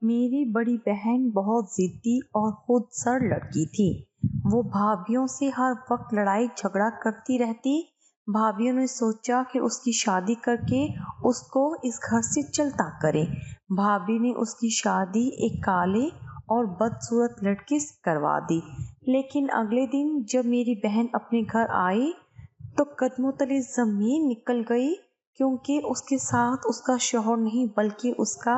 میری بڑی بہن بہت ضدی اور خود سر لڑکی تھی۔ وہ بھابھیوں سے ہر وقت لڑائی جھگڑا کرتی رہتی۔ بھابھیوں نے سوچا کہ اس کی شادی کر کے اس کو اس گھر سے چلتا کریں۔ بھابھی نے اس کی شادی ایک کالے اور بدصورت لڑکے سے کروا دی۔ لیکن اگلے دن جب میری بہن اپنے گھر آئی تو قدموں تلے زمین نکل گئی، کیونکہ اس کے ساتھ اس کا شوہر نہیں بلکہ اس کا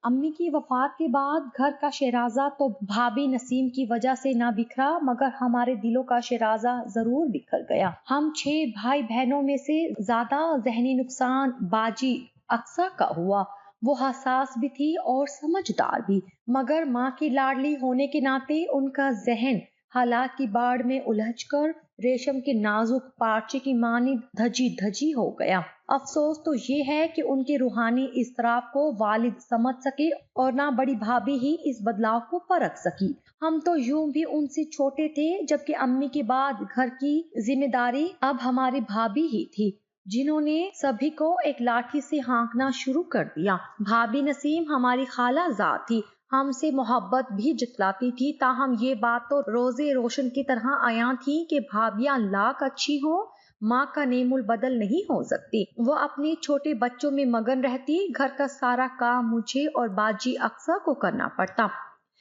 امی کی وفات کے بعد گھر کا شیرازہ تو بھابھی نسیم کی وجہ سے نہ بکھرا، مگر ہمارے دلوں کا شیرازہ ضرور بکھر گیا۔ ہم 6 بھائی بہنوں میں سے زیادہ ذہنی نقصان باجی اقصیٰ کا ہوا۔ وہ حساس بھی تھی اور سمجھدار بھی، مگر ماں کی لاڈلی ہونے کے ناطے ان کا ذہن حالات کی باڑ میں الجھ کر ریشم کے نازک پارچے کی مانند دھجی دھجی ہو گیا۔ افسوس تو یہ ہے کہ ان کے روحانی اضطراب کو والد سمجھ سکے اور نہ بڑی بھابھی ہی اس بدلاؤ کو پرکھ سکی۔ ہم تو یوں بھی ان سے چھوٹے تھے، جبکہ امی کے بعد گھر کی ذمہ داری اب ہماری بھابھی ہی تھی، جنہوں نے سبھی کو ایک لاٹھی سے ہانکنا شروع کر دیا۔ بھابھی نسیم ہماری خالہ زاد تھی، ہم سے محبت بھی جتلاتی تھی، تاہم یہ بات تو روزے روشن کی طرح عیاں تھی کہ بھابھیاں لاکھ اچھی ہوں، ماں کا نعم البدل نہیں ہو سکتی۔ وہ اپنے چھوٹے بچوں میں مگن رہتی، گھر کا سارا کام مجھے اور باجی اقصیٰ کو کرنا پڑتا۔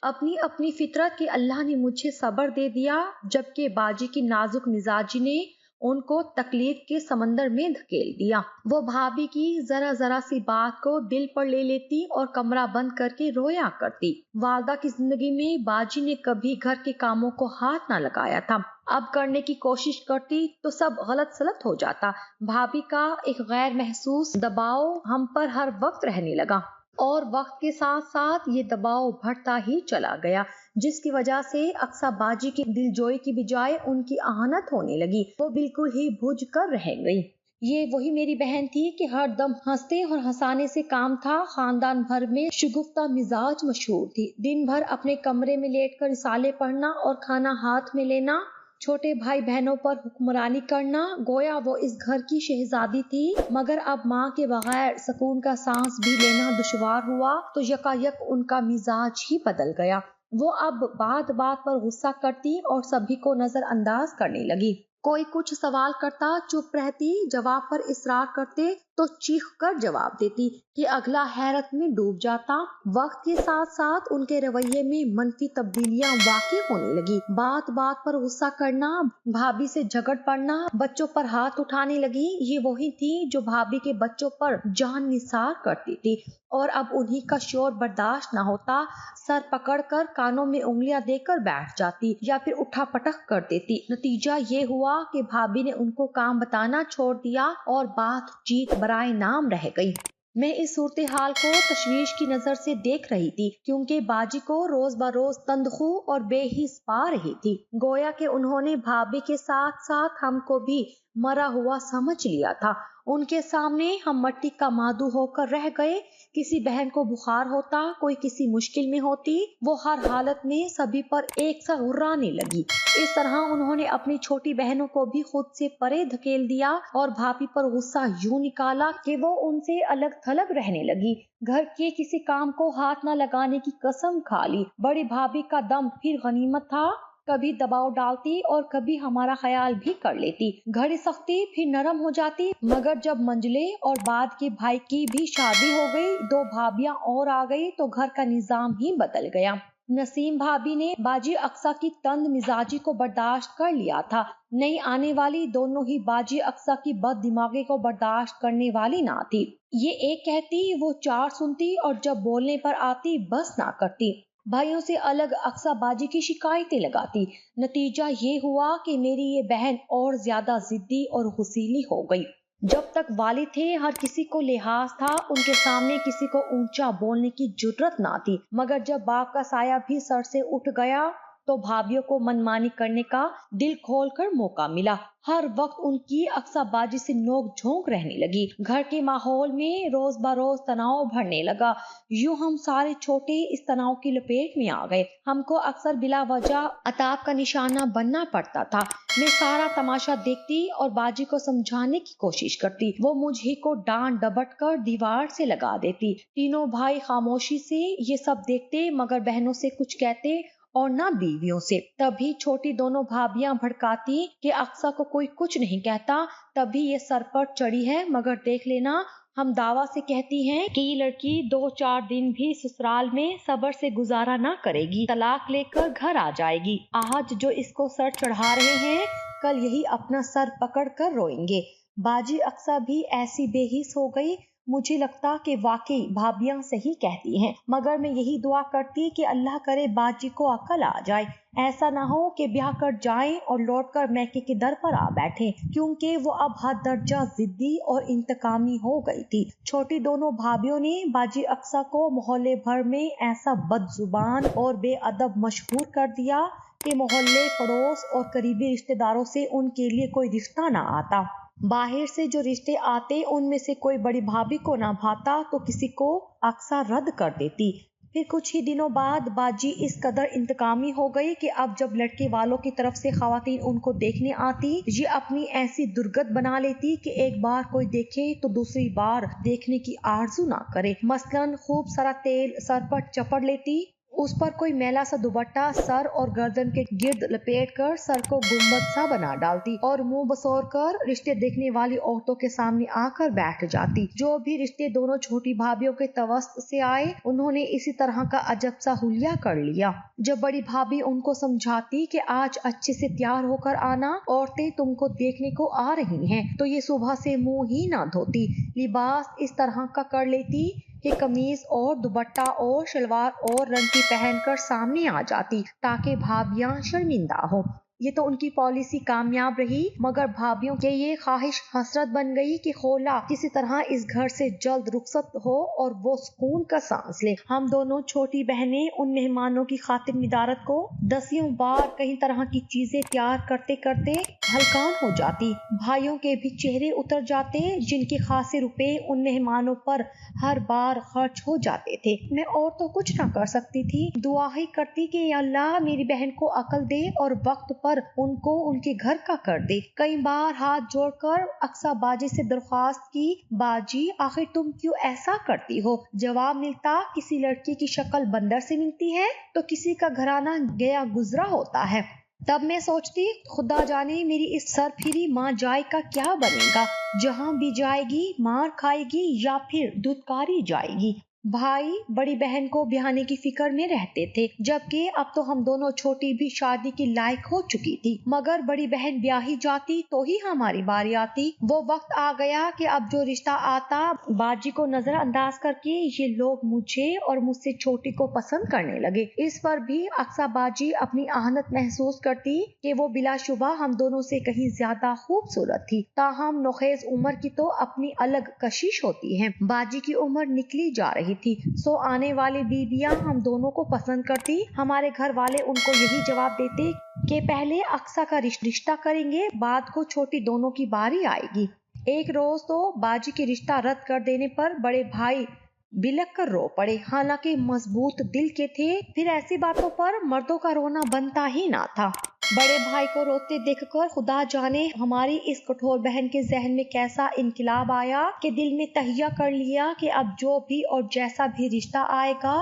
اپنی اپنی فطرت کہ اللہ نے مجھے صبر دے دیا، جبکہ باجی کی نازک مزاجی نے ان کو تکلیف کے سمندر میں دھکیل دیا۔ وہ بھابھی کی ذرا ذرا سی بات کو دل پر لے لیتی اور کمرہ بند کر کے رویا کرتی۔ والدہ کی زندگی میں باجی نے کبھی گھر کے کاموں کو ہاتھ نہ لگایا تھا۔ اب کرنے کی کوشش کرتی تو سب غلط سلط ہو جاتا۔ بھابھی کا ایک غیر محسوس دباؤ ہم پر ہر وقت رہنے لگا، اور وقت کے ساتھ ساتھ یہ دباؤ بڑھتا ہی چلا گیا، جس کی وجہ سے اقصیٰ باجی کی دلجوئی کی بجائے ان کی اہانت ہونے لگی۔ وہ بالکل ہی بجھ کر رہ گئی۔ یہ وہی میری بہن تھی کہ ہر دم ہنستے اور ہنسانے سے کام تھا۔ خاندان بھر میں شگفتہ مزاج مشہور تھی۔ دن بھر اپنے کمرے میں لیٹ کر رسالے پڑھنا اور کھانا ہاتھ میں لینا، چھوٹے بھائی بہنوں پر حکمرانی کرنا، گویا وہ اس گھر کی شہزادی تھی۔ مگر اب ماں کے بغیر سکون کا سانس بھی لینا دشوار ہوا تو یکایک ان کا مزاج ہی بدل گیا۔ وہ اب بات بات پر غصہ کرتی اور سبھی کو نظر انداز کرنے لگی۔ کوئی کچھ سوال کرتا چپ رہتی، جواب پر اصرار کرتے تو چیخ کر جواب دیتی کہ اگلا حیرت میں ڈوب جاتا۔ وقت کے ساتھ ساتھ ان کے رویے میں منفی تبدیلیاں واقع ہونے لگی۔ بات بات پر غصہ کرنا، بھابھی سے جھگڑ پڑنا، بچوں پر ہاتھ اٹھانے لگی۔ یہ وہی تھی جو بھابھی کے بچوں پر جان نثار کرتی تھی، اور اب انہی کا شور برداشت نہ ہوتا، سر پکڑ کر کانوں میں انگلیاں دے کر بیٹھ جاتی یا پھر اٹھا پٹک کر دیتی۔ نتیجہ یہ ہوا کہ بھابھی نے ان کو کام بتانا چھوڑ دیا اور بات چیت برائے نام رہ گئی۔ میں اس صورتحال کو تشویش کی نظر سے دیکھ رہی تھی، کیونکہ باجی کو روز بروز تندخو اور بے حس پا رہی تھی۔ گویا کہ انہوں نے بھابھی کے ساتھ ساتھ ہم کو بھی مرا ہوا سمجھ لیا تھا۔ ان کے سامنے ہم مٹی کا مادو ہو کر رہ گئے۔ کسی بہن کو بخار ہوتا، کوئی کسی مشکل میں ہوتی، وہ ہر حالت میں سبھی پر ایک سا غرانے لگی۔ اس طرح انہوں نے اپنی چھوٹی بہنوں کو بھی خود سے پرے دھکیل دیا اور بھابھی پر غصہ یوں نکالا کہ وہ ان سے الگ تھلگ رہنے لگی۔ گھر کے کسی کام کو ہاتھ نہ لگانے کی قسم کھا لی۔ بڑی بھابھی کا دم پھر غنیمت تھا، کبھی دباؤ ڈالتی اور کبھی ہمارا خیال بھی کر لیتی۔ گھڑی سختی پھر نرم ہو جاتی، مگر جب منجلے اور بعد کے بھائی کی بھی شادی ہو گئی، 2 بھابیاں اور آ گئی تو گھر کا نظام ہی بدل گیا۔ نسیم بھابھی نے باجی اقصیٰ کی تند مزاجی کو برداشت کر لیا تھا، نئی آنے والی دونوں ہی باجی اقصیٰ کی بد دماغی کو برداشت کرنے والی نہ تھی۔ یہ ایک کہتی وہ 4 سنتی، اور جب بولنے پر آتی بس نہ کرتی۔ بھائیوں سے الگ اقصیٰ باجی کی شکایتیں لگاتی۔ نتیجہ یہ ہوا کہ میری یہ بہن اور زیادہ ضدی اور غصیلی ہو گئی۔ جب تک والد تھے ہر کسی کو لحاظ تھا، ان کے سامنے کسی کو اونچا بولنے کی جرأت نہ تھی، مگر جب باپ کا سایہ بھی سر سے اٹھ گیا तो भाभीियों को मनमानी करने का दिल खोलकर मौका मिला। हर वक्त उनकी अक्साबाजी से नोक झोंक रहने लगी। घर के माहौल में रोज बरोज तनाव बढ़ने लगा। यूं हम सारे छोटे इस तनाव की लपेट में आ गए। हमको अक्सर बिला वजह अताब का निशाना बनना पड़ता था। मैं सारा तमाशा देखती और बाजी को समझाने की कोशिश करती। वो मुझे को डांट डबट कर दीवार से लगा देती। तीनों भाई खामोशी से ये सब देखते, मगर बहनों से कुछ कहते और ना बीवियों से। तभी छोटी दोनों भाभियां भड़काती कि अक्सा को कोई कुछ नहीं कहता, तभी ये सर पर चढ़ी है, मगर देख लेना हम दावा से कहती हैं कि ये लड़की 2-4 दिन भी ससुराल में सब्र से गुजारा ना करेगी, तलाक लेकर घर आ जाएगी। आज जो इसको सर चढ़ा रहे हैं, कल यही अपना सर पकड़ कर रोएंगे। बाजी अक्सा भी ऐसी बेहिस हो गई। मुझे लगता कि वाकई भाभियां सही कहती हैं, मगर मैं यही दुआ करती कि अल्लाह करे बाजी को अकल आ जाए। ऐसा ना हो कि ब्याह कर जाएं और लौटकर मैके के दर पर आ बैठे, क्योंकि वो अब हद दर्जा जिद्दी और इंतकामी हो गई थी। छोटी दोनों भाभियों ने बाजी अक्सा को मोहल्ले भर में ऐसा बदजुबान और बेअदब मशहूर कर दिया कि मोहल्ले, पड़ोस और करीबी रिश्तेदारों से उनके लिए कोई रिश्ता ना आता। बाहर से जो रिश्ते आते उनमें से कोई बड़ी भाभी को ना भाता तो किसी को अक्सा रद्द कर देती। फिर कुछ ही दिनों बाद बाजी इस कदर इंतकामी हो गई कि अब जब लड़के वालों की तरफ से खवातीन उनको देखने आती, ये अपनी ऐसी दुर्गत बना लेती कि एक बार कोई देखे तो दूसरी बार देखने की आरजू ना करे। मसलन खूब सारा तेल सर पर चपड़ लेती, उस पर कोई मैला सा दुपट्टा सर और गर्दन के गिर्द लपेट कर सर को गुम्बद सा बना डालती और मुंह बसोर कर रिश्ते देखने वाली औरतों के सामने आकर बैठ जाती। जो भी रिश्ते दोनों छोटी भाभियों के तवस्त से आए, उन्होंने इसी तरह का अजब सा हुलिया कर लिया। जब बड़ी भाभी उनको समझाती कि आज अच्छे से तैयार होकर आना, औरतें तुमको देखने को आ रही हैं, तो ये सुबह से मुंह ही ना धोती, लिबास इस तरह का कर लेती कि कमीज और दुपट्टा और शलवार और रंग की पहनकर सामने आ जाती ताकि भाभियां शर्मिंदा हो। ये तो उनकी पॉलिसी कामयाब रही, मगर भाभियों के ये ख्वाहिश हसरत बन गई कि खोला किसी तरह इस घर से जल्द रुखसत हो और वो सुकून का सांस ले। हम दोनों छोटी बहनें उन मेहमानों की खातिर निदारत को दसियों बार कई तरह की चीजें तैयार करते करते हलकान हो जाती। भाइयों के भी चेहरे उतर जाते, जिनके खासे रुपए उन मेहमानों पर हर बार खर्च हो जाते थे। मैं और तो कुछ ना कर सकती थी, दुआ ही करती कि अल्लाह मेरी बहन को अकल दे और वक्त पर उनको उनके घर का कर दे। कई बार हाथ जोड़कर अक्सा बाजी से दरख्वास्त की, बाजी आखिर तुम क्यों ऐसा करती हो? जवाब मिलता, किसी लड़की की शक्ल बंदर से मिलती है तो किसी का घराना गया गुजरा होता है। तब मैं सोचती, खुदा जाने मेरी इस सरफिरी माँ जाए का क्या बनेगा। जहाँ भी जाएगी मार खाएगी या फिर दुत्कारी जाएगी। भाई बड़ी बहन को ब्याहने की फिक्र में रहते थे, जबकि अब तो हम दोनों छोटी भी शादी की लायक हो चुकी थी। मगर बड़ी बहन ब्याही जाती तो ही हमारी बारी आती। वो वक्त आ गया कि अब जो रिश्ता आता, बाजी को नजरअंदाज करके ये लोग मुझे और मुझसे छोटी को पसंद करने लगे। इस पर भी अक्सा बाजी अपनी आहनत महसूस करती कि वो बिलाशुबा हम दोनों से कहीं ज्यादा खूबसूरत थी। ताहम नोखेज उम्र की तो अपनी अलग कशिश होती है। बाजी की उम्र निकली जा रही थी, सो आने वाली बीबियां हम दोनों को पसंद करती। हमारे घर वाले उनको यही जवाब देते कि पहले अक्सा का रिश्ता करेंगे, बाद को छोटी दोनों की बारी आएगी। एक रोज तो बाजी के रिश्ता रद्द कर देने पर बड़े भाई बिलक कर रो पड़े, हालांकि मजबूत दिल के थे। फिर ऐसी बातों पर मर्दों का रोना बनता ही ना था। बड़े भाई को रोते देखकर खुदा जाने हमारी इस कठोर बहन के जहन में कैसा इनकलाब आया कि दिल में तहिया कर लिया कि अब जो भी और जैसा भी रिश्ता आएगा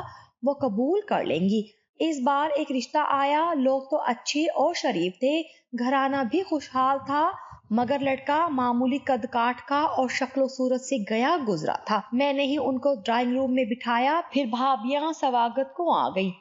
वो कबूल कर लेंगी। इस बार एक रिश्ता आया, लोग तो अच्छे और शरीफ थे, घराना भी खुशहाल था, मगर लड़का मामूली कद काठ का और शक्लो सूरत से गया गुजरा था। मैंने ही उनको ड्राइंग रूम में बिठाया, फिर भाभियां स्वागत को आ गई।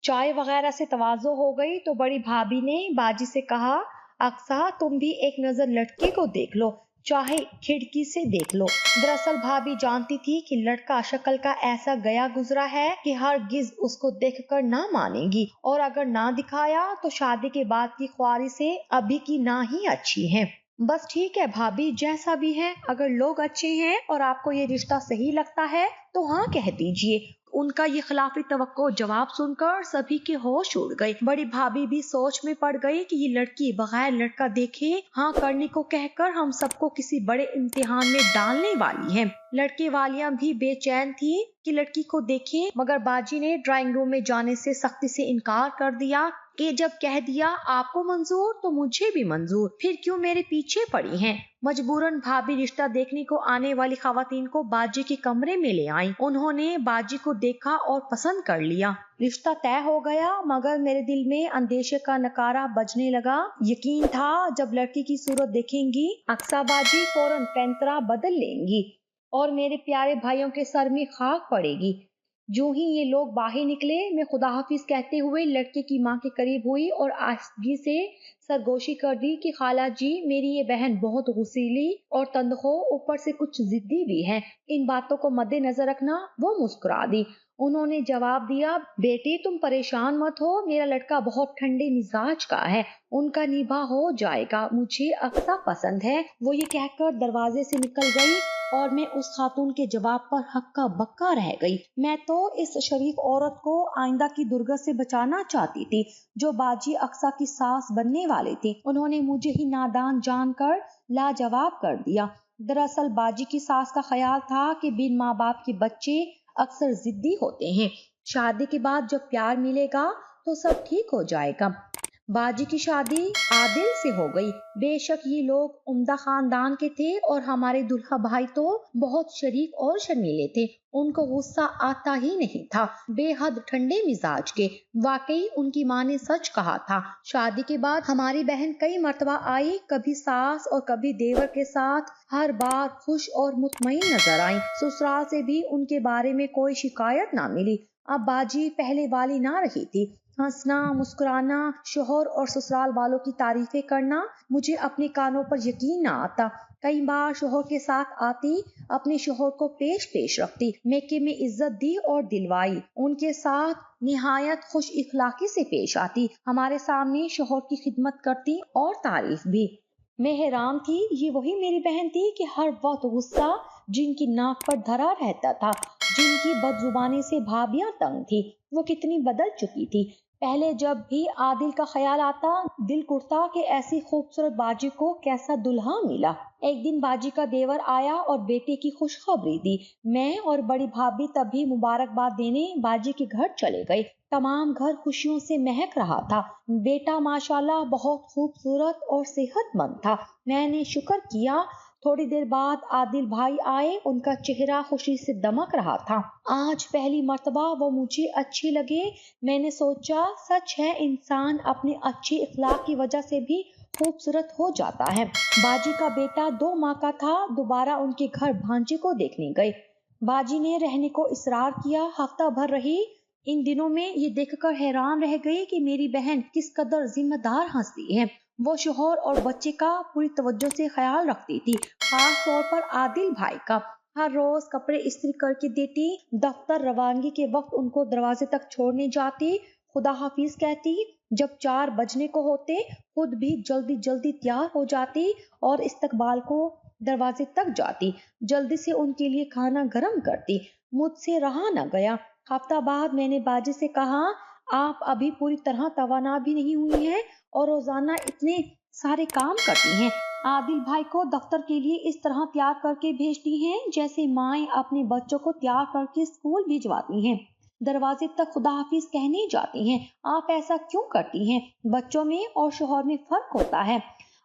चाय वगैरह से तवाज़ो हो गई तो बड़ी भाभी ने बाजी से कहा, अक्सा तुम भी एक नजर लड़के को देख लो, चाहे खिड़की से देख लो। दरअसल भाभी जानती थी कि लड़का शक्ल का ऐसा गया गुजरा है कि हरगिज उसको देखकर ना मानेगी, और अगर ना दिखाया तो शादी के बाद की ख्वारी से अभी की ना ही अच्छी है। बस ठीक है भाभी, जैसा भी है, अगर लोग अच्छे हैं और आपको ये रिश्ता सही लगता है तो हाँ कह दीजिए। उनका ये खिलाफी तवक्को जवाब सुनकर सभी के होश उड़ गए। बड़ी भाभी भी सोच में पड़ गई कि ये लड़की बगैर लड़का देखे हाँ करने को कहकर हम सबको किसी बड़े इम्तिहान में डालने वाली है। लड़के वालियां भी बेचैन थी कि लड़की को देखे, मगर बाजी ने ड्राइंग रूम में जाने से सख्ती से इनकार कर दिया कि जब कह दिया आपको मंजूर तो मुझे भी मंजूर, फिर क्यों मेरे पीछे पड़ी हैं। मजबूरन भाभी रिश्ता देखने को आने वाली खवातीन को बाजी के कमरे में ले आई। उन्होंने बाजी को देखा और पसंद कर लिया। रिश्ता तय हो गया, मगर मेरे दिल में अंदेशे का नकारा बजने लगा। यकीन था जब लड़की की सूरत देखेंगी अक्सा बाजी फौरन पैंतरा बदल लेंगी और मेरे प्यारे भाइयों के सर में खाक पड़ेगी। जो ही ये लोग बाहर निकले, मैं खुदा हाफिज कहते हुए लड़के की माँ के करीब हुई और आहिस्तगी से सरगोशी कर दी कि खाला जी, मेरी ये बहन बहुत गुस्सीली और तंदखो, ऊपर से कुछ जिद्दी भी है, इन बातों को मद्देनजर रखना। वो मुस्कुरा दी। उन्होंने जवाब दिया, बेटी तुम परेशान मत हो, मेरा लड़का बहुत ठंडे मिजाज का है, उनका निभा हो जाएगा, मुझे अक्सा पसंद है। वो ये कहकर दरवाजे से निकल गई और मैं उस खातून के जवाब पर हक्का बक्का रह गई। मैं तो इस शरीफ औरत को आइंदा की दुर्गत से बचाना चाहती थी जो बाजी अक्सा की सास बनने वाले थे। उन्होंने मुझे ही नादान जानकर लाजवाब कर दिया। दरअसल बाजी की सास का ख्याल था कि बिन माँ बाप के बच्चे अक्सर जिद्दी होते हैं, शादी के बाद जब प्यार मिलेगा तो सब ठीक हो जाएगा। बाजी की शादी आदिल से हो गई। बेशक ये लोग उम्दा खानदान के थे और हमारे दुल्हा भाई तो बहुत शरीफ और शर्मीले थे। उनको गुस्सा आता ही नहीं था, बेहद ठंडे मिजाज के। वाकई उनकी माँ ने सच कहा था। शादी के बाद हमारी बहन कई मर्तबा आई, कभी सास और कभी देवर के साथ, हर बार खुश और मुतमईन नजर आई। ससुराल से भी उनके बारे में कोई शिकायत ना मिली। अब बाजी पहले वाली ना रही थी। हंसना, मुस्कुराना, शोहर और ससुराल वालों की तारीफें करना, मुझे अपने कानों पर यकीन ना आता। कई बार शोहर के साथ आती, अपने शोहर को पेश रखती, मेके में इज्जत दी और दिलवाई। उनके साथ निहायत खुश इखलाकी से पेश आती, हमारे सामने शोहर की खिदमत करती और तारीफ भी। मैं हैरान थी, ये वही मेरी बहन थी कि हर वक्त गुस्सा जिनकी नाक पर धरा रहता था, जिनकी बदजुबानी से भाभियां तंग थी। वो कितनी बदल चुकी थी। पहले जब भी आदिल का ख्याल आता, दिल कुड़ता कि ऐसी खूबसूरत बाजी को कैसा दुल्हा मिला। एक दिन बाजी का देवर आया और बेटे की खुशखबरी दी। मैं और बड़ी भाभी तभी मुबारकबाद देने बाजी के घर चले गए। तमाम घर खुशियों से महक रहा था। बेटा माशाल्लाह बहुत खूबसूरत और सेहतमंद था। मैंने शुक्र किया। थोड़ी देर बाद आदिल भाई आए, उनका चेहरा खुशी से दमक रहा था। आज पहली मर्तबा वो मुझे अच्छे लगे। मैंने सोचा, सच है इंसान अपने अच्छे इखलाक की वजह से भी खूबसूरत हो जाता है। बाजी का बेटा 2 माह का था। दोबारा उनके घर भांजे को देखने गए। बाजी ने रहने को इसरार किया। हफ्ता भर रही। इन दिनों में ये देखकर हैरान रह गई कि मेरी बहन किस कदर जिम्मेदार हंसती है। वो शोहर और बच्चे का पूरी तवज्जो से ख्याल रखती थी, खास तौर पर आदिल भाई का। हर रोज कपड़े इस्त्री करके देती, दफ्तर रवानगी के वक्त उनको दरवाजे तक छोड़ने जाती, खुदा हाफिज कहती। जब 4 बजने को होते, खुद भी जल्दी जल्दी तैयार हो जाती और इस्तकबाल को दरवाजे तक जाती। जल्दी से उनके लिए खाना गर्म करती। मुझसे रहा न गया। हफ्ता बाद मैंने बाजी से कहा, आप अभी पूरी तरह तवाना भी नहीं हुई हैं और रोजाना इतने सारे काम करती हैं। आदिल भाई को दफ्तर के लिए इस तरह तैयार करके भेजती हैं जैसे माएं अपने बच्चों को तैयार करके स्कूल भिजवाती हैं। दरवाजे तक खुदा हाफिज कहने जाती हैं। आप ऐसा क्यों करती हैं? बच्चों में और शोहर में फर्क होता है।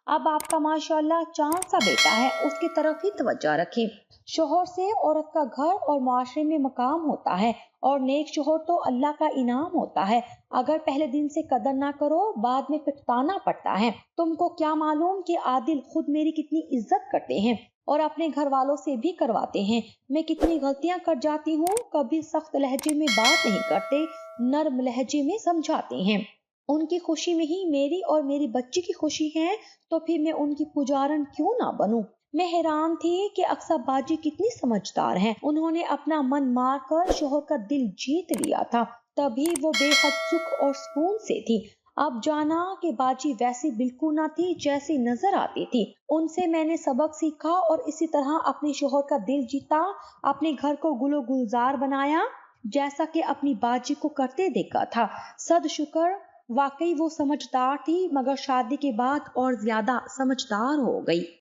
अब आपका माशाल्लाह चांद सा बेटा है, उसकी तरफ ही तवज्जो रखें। शोहर से औरत का घर और माशरे में मकाम होता है और नेक शोहर तो अल्लाह का इनाम होता है। अगर पहले दिन से कदर ना करो, बाद में पछताना पड़ता है। तुमको क्या मालूम कि आदिल खुद मेरी कितनी इज्जत करते हैं और अपने घर वालों से भी करवाते हैं। मैं कितनी गलतियां कर जाती हूँ। कभी सख्त लहजे में बात नहीं करते, नर्म लहजे में समझाते हैं। उनकी खुशी में ही मेरी और मेरी बच्ची की खुशी है, तो फिर मैं उनकी पुजारन क्यों ना बनूं। मैं हैरान थी कि अक्सा बाजी कितनी समझदार है। उन्होंने अपना मन मार कर शोहर का दिल जीत लिया था, तभी वो बेहद सुख और सुकून से थी। अब जाना कि बाजी वैसी बिल्कुल ना थी जैसी नजर आती थी। उनसे मैंने सबक सीखा और इसी तरह अपने शोहर का दिल जीता, अपने घर को गुलो गुलजार बनाया। जैसा कि अपनी बाजी को करते देखा था। सद शुक्र, वाकई वो समझदार थी, मगर शादी के बाद और ज्यादा समझदार हो गई।